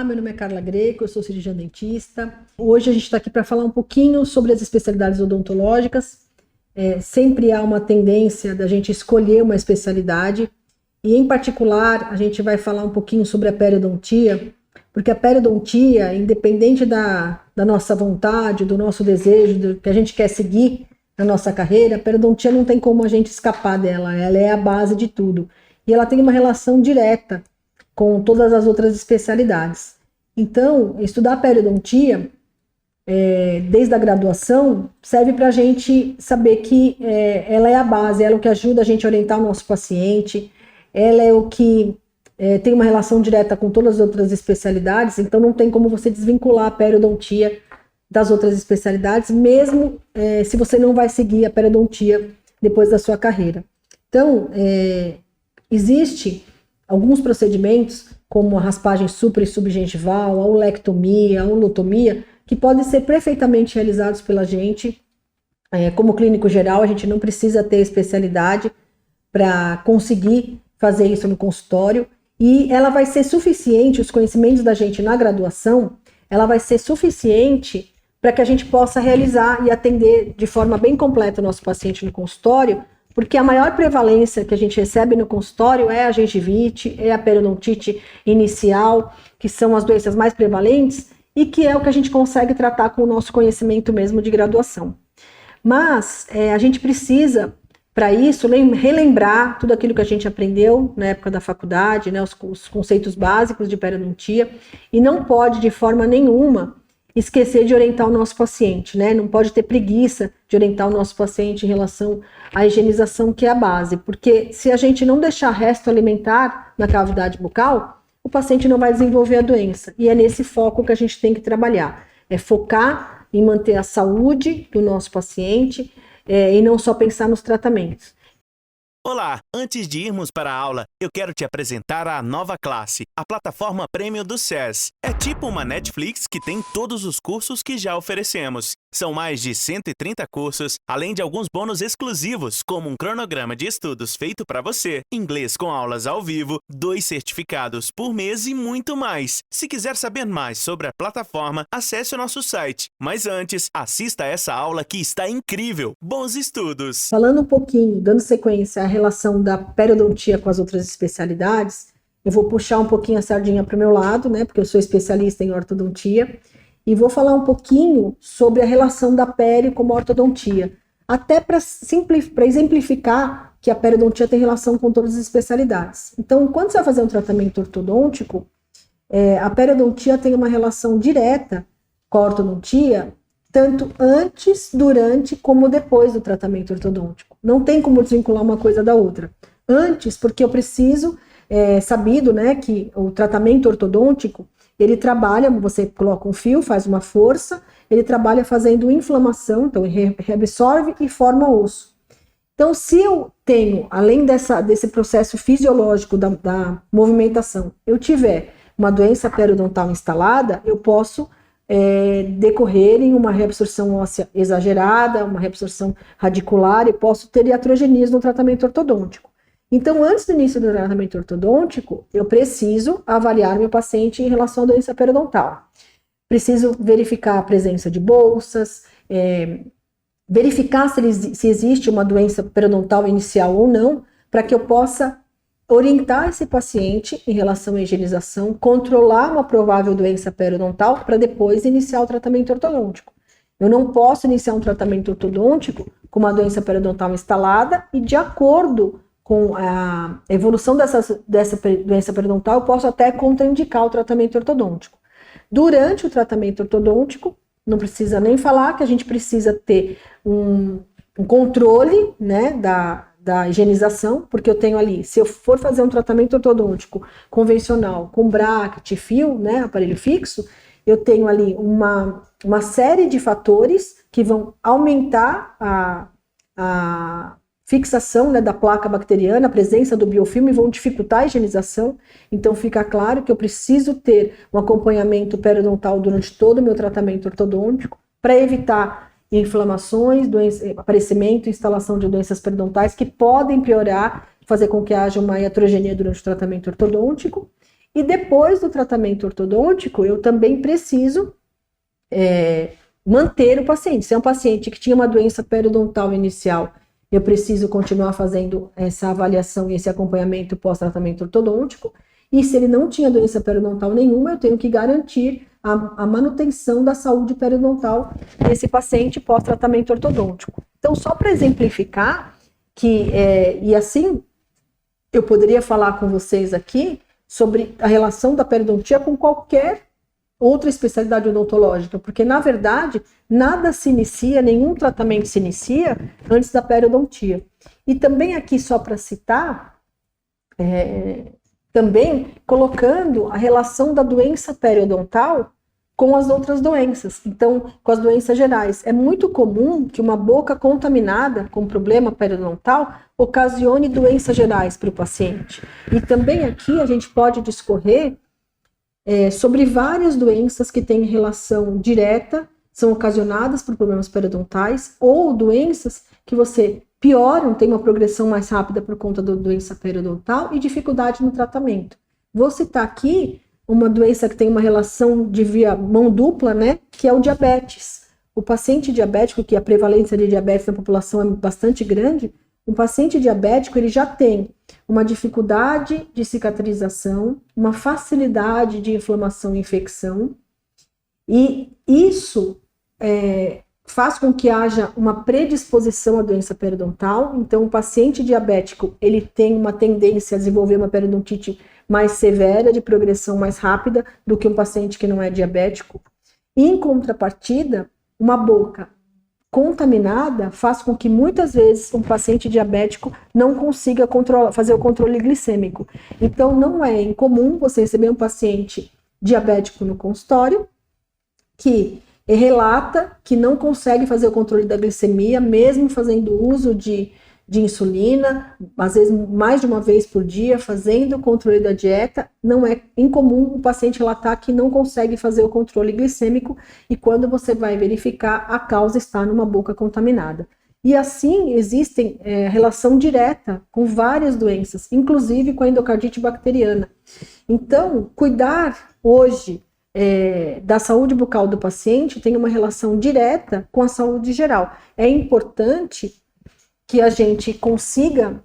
Olá, meu nome é Carla Greco, eu sou cirurgiã dentista. Hoje a gente está aqui para falar um pouquinho sobre as especialidades odontológicas. Sempre há uma tendência da gente escolher uma especialidade e, em particular, a gente vai falar um pouquinho sobre a periodontia, porque a periodontia, independente da nossa vontade, do nosso desejo, do que a gente quer seguir na nossa carreira, a periodontia não tem como a gente escapar dela, ela é a base de tudo. E ela tem uma relação direta com todas as outras especialidades. Então, estudar periodontia, desde a graduação, serve para a gente saber que ela é a base, ela é o que ajuda a gente a orientar o nosso paciente, ela é o que tem uma relação direta com todas as outras especialidades, então não tem como você desvincular a periodontia das outras especialidades, mesmo se você não vai seguir a periodontia depois da sua carreira. Então, existe alguns procedimentos, como a raspagem supra e subgengival, a olectomia, a olotomia, que podem ser perfeitamente realizados pela gente. Como clínico geral, a gente não precisa ter especialidade para conseguir fazer isso no consultório, e ela vai ser suficiente, os conhecimentos da gente na graduação, ela vai ser suficiente para que a gente possa realizar e atender de forma bem completa o nosso paciente no consultório, porque a maior prevalência que a gente recebe no consultório é a gengivite, é a periodontite inicial, que são as doenças mais prevalentes e que é o que a gente consegue tratar com o nosso conhecimento mesmo de graduação. Mas a gente precisa, para isso, relembrar tudo aquilo que a gente aprendeu na época da faculdade, né, os conceitos básicos de periodontia, e não pode, de forma nenhuma, esquecer de orientar o nosso paciente, né? Não pode ter preguiça de orientar o nosso paciente em relação à higienização, que é a base, porque se a gente não deixar resto alimentar na cavidade bucal, o paciente não vai desenvolver a doença, e é nesse foco que a gente tem que trabalhar, é focar em manter a saúde do nosso paciente e não só pensar nos tratamentos. Olá, antes de irmos para a aula, eu quero te apresentar a nova classe, a plataforma Premium do SES. É tipo uma Netflix que tem todos os cursos que já oferecemos. São mais de 130 cursos, além de alguns bônus exclusivos, como um cronograma de estudos feito para você, inglês com aulas ao vivo, 2 certificados por mês e muito mais. Se quiser saber mais sobre a plataforma, acesse o nosso site. Mas antes, assista a essa aula que está incrível. Bons estudos! Falando um pouquinho, dando sequência à relação da periodontia com as outras especialidades, eu vou puxar um pouquinho a sardinha para o meu lado, né, porque eu sou especialista em ortodontia, e vou falar um pouquinho sobre a relação da pele com a ortodontia, até para exemplificar que a periodontia tem relação com todas as especialidades. Então, quando você vai fazer um tratamento ortodôntico, a periodontia tem uma relação direta com a ortodontia, tanto antes, durante, como depois do tratamento ortodôntico. Não tem como desvincular uma coisa da outra. Antes, porque eu preciso, sabido, né, que o tratamento ortodôntico, ele trabalha, você coloca um fio, faz uma força, ele trabalha fazendo inflamação, então ele reabsorve e forma osso. Então, se eu tenho, além desse processo fisiológico da movimentação, eu tiver uma doença periodontal instalada, eu posso decorrer em uma reabsorção óssea exagerada, uma reabsorção radicular, e posso ter iatrogenias no tratamento ortodôntico. Então, antes do início do tratamento ortodôntico, eu preciso avaliar meu paciente em relação à doença periodontal. Preciso verificar a presença de bolsas, verificar se existe uma doença periodontal inicial ou não, para que eu possa orientar esse paciente em relação à higienização, controlar uma provável doença periodontal para depois iniciar o tratamento ortodôntico. Eu não posso iniciar um tratamento ortodôntico com uma doença periodontal instalada e, de acordo com a evolução dessa doença periodontal, eu posso até contraindicar o tratamento ortodôntico. Durante o tratamento ortodôntico, não precisa nem falar que a gente precisa ter um controle, né, da higienização, porque eu tenho ali, se eu for fazer um tratamento ortodôntico convencional, com bracket, fio, né, aparelho fixo, eu tenho ali uma série de fatores que vão aumentar a fixação, né, da placa bacteriana, a presença do biofilme, vão dificultar a higienização. Então fica claro que eu preciso ter um acompanhamento periodontal durante todo o meu tratamento ortodôntico para evitar inflamações, aparecimento e instalação de doenças periodontais que podem piorar, fazer com que haja uma iatrogenia durante o tratamento ortodôntico. E depois do tratamento ortodôntico, eu também preciso manter o paciente. Se é um paciente que tinha uma doença periodontal inicial, eu preciso continuar fazendo essa avaliação e esse acompanhamento pós-tratamento ortodôntico. E se ele não tinha doença periodontal nenhuma, eu tenho que garantir a manutenção da saúde periodontal desse paciente pós-tratamento ortodôntico. Então, só para exemplificar e assim eu poderia falar com vocês aqui sobre a relação da periodontia com qualquer outra especialidade odontológica, porque na verdade nada se inicia, nenhum tratamento se inicia antes da periodontia. E também aqui só para citar, também colocando a relação da doença periodontal com as outras doenças, então com as doenças gerais. É muito comum que uma boca contaminada com problema periodontal ocasione doenças gerais para o paciente. E também aqui a gente pode discorrer sobre várias doenças que têm relação direta, são ocasionadas por problemas periodontais, ou doenças que você pioram, tem uma progressão mais rápida por conta da doença periodontal e dificuldade no tratamento. Vou citar aqui uma doença que tem uma relação de via mão dupla, né, que é o diabetes. O paciente diabético, que a prevalência de diabetes na população é bastante grande, o paciente diabético ele já tem uma dificuldade de cicatrização, uma facilidade de inflamação e infecção, e isso faz com que haja uma predisposição à doença periodontal. Então, o paciente diabético ele tem uma tendência a desenvolver uma periodontite mais severa, de progressão mais rápida do que um paciente que não é diabético. E, em contrapartida, uma boca contaminada faz com que muitas vezes um paciente diabético não consiga fazer o controle glicêmico. Então, não é incomum você receber um paciente diabético no consultório que relata que não consegue fazer o controle da glicemia, mesmo fazendo uso de insulina, às vezes mais de uma vez por dia, fazendo o controle da dieta. Não é incomum o paciente relatar que não consegue fazer o controle glicêmico, e quando você vai verificar, a causa está numa boca contaminada. E assim existem relação direta com várias doenças, inclusive com a endocardite bacteriana. Então, cuidar hoje da saúde bucal do paciente tem uma relação direta com a saúde geral. É importante que a gente consiga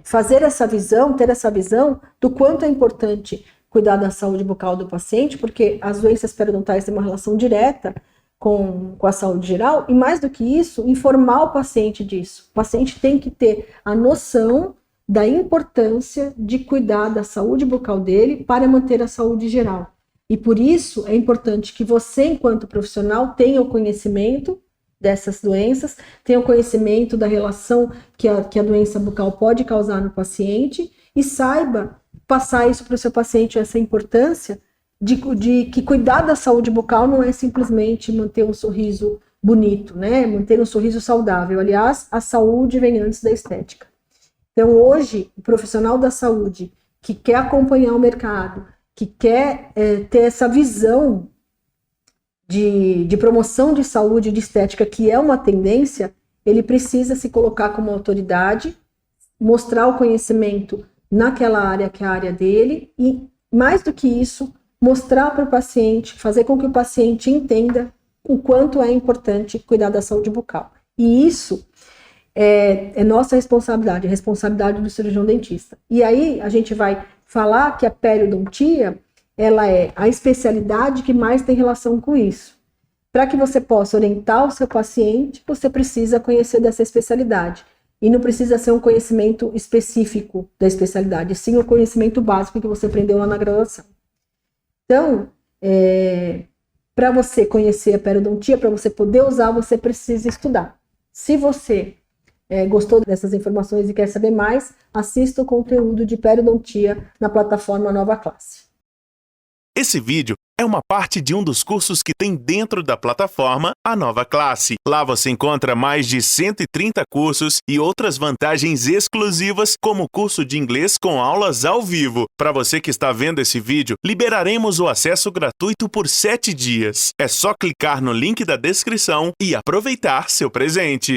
fazer essa visão, ter essa visão do quanto é importante cuidar da saúde bucal do paciente, porque as doenças periodontais têm uma relação direta com a saúde geral, e mais do que isso, informar o paciente disso. O paciente tem que ter a noção da importância de cuidar da saúde bucal dele para manter a saúde geral. E por isso é importante que você, enquanto profissional, tenha o conhecimento dessas doenças, tenha o conhecimento da relação que a doença bucal pode causar no paciente e saiba passar isso para o seu paciente, essa importância de que cuidar da saúde bucal não é simplesmente manter um sorriso bonito, né? Manter um sorriso saudável. Aliás, a saúde vem antes da estética. Então, hoje, o profissional da saúde que quer acompanhar o mercado, que quer ter essa visão de promoção de saúde e de estética, que é uma tendência, ele precisa se colocar como autoridade, mostrar o conhecimento naquela área que é a área dele e, mais do que isso, mostrar para o paciente, fazer com que o paciente entenda o quanto é importante cuidar da saúde bucal. E isso é nossa responsabilidade, a responsabilidade do cirurgião dentista. E aí a gente vai falar que a periodontia, ela é a especialidade que mais tem relação com isso. Para que você possa orientar o seu paciente, você precisa conhecer dessa especialidade. E não precisa ser um conhecimento específico da especialidade, sim o conhecimento básico que você aprendeu lá na graduação. Então, para você conhecer a periodontia, para você poder usar, você precisa estudar. Se você gostou dessas informações e quer saber mais, assista o conteúdo de periodontia na plataforma Nova Classe. Esse vídeo é uma parte de um dos cursos que tem dentro da plataforma A Nova Classe. Lá você encontra mais de 130 cursos e outras vantagens exclusivas, como o curso de inglês com aulas ao vivo. Para você que está vendo esse vídeo, liberaremos o acesso gratuito por 7 dias. É só clicar no link da descrição e aproveitar seu presente.